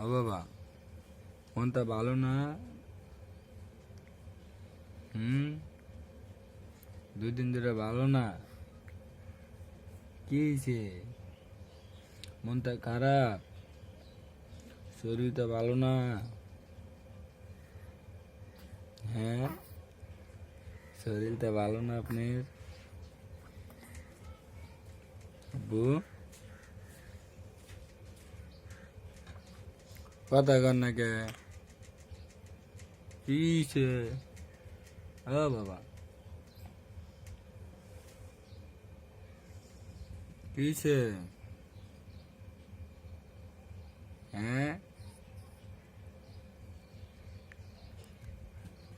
ও বাবা, মনটা ভালো না? হুম, 2 দিন ধরে ভালো না? কি হয়েছে? মনটা খারাপ? শরীরটা ভালো না? হ্যাঁ, শরীরটা ভালো না আপনার? আব্বু, কথা কর না কে? কি হয়েছে? ও বাবা, কি হয়েছে? হ্যাঁ,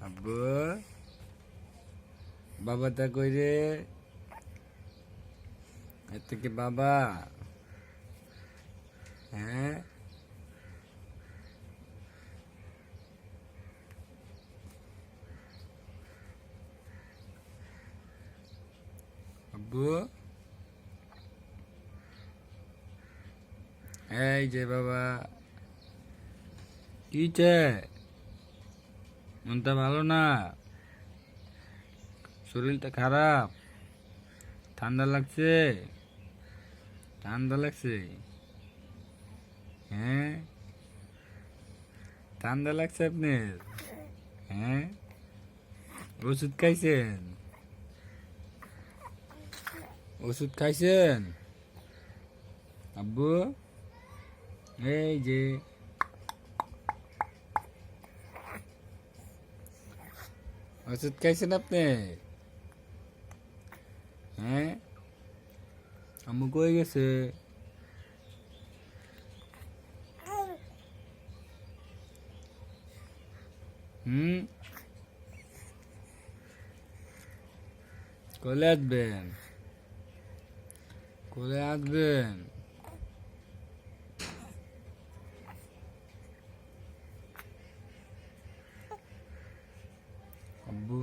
আব্বু, বাবাটা কই রে? এর থেকে বাবা? হ্যাঁ, আব্বু, এই যে বাবা, কি হয়েছে? মনটা ভালো না? শরীরটা খারাপ? ঠান্ডা লাগছে? ঠান্ডা লাগছে? হ্যাঁ, ঠান্ডা লাগছে আপনার? হ্যাঁ, ওষুধ খাইছেন? ওষুধ খাইছেন আব্বু? এই যে, ওষুধ খাইছেন আপনি? হ্যাঁ, আম্মু কই গেছে? হুম, কোলে আসবেন? কোলে আসবেন? আব্বু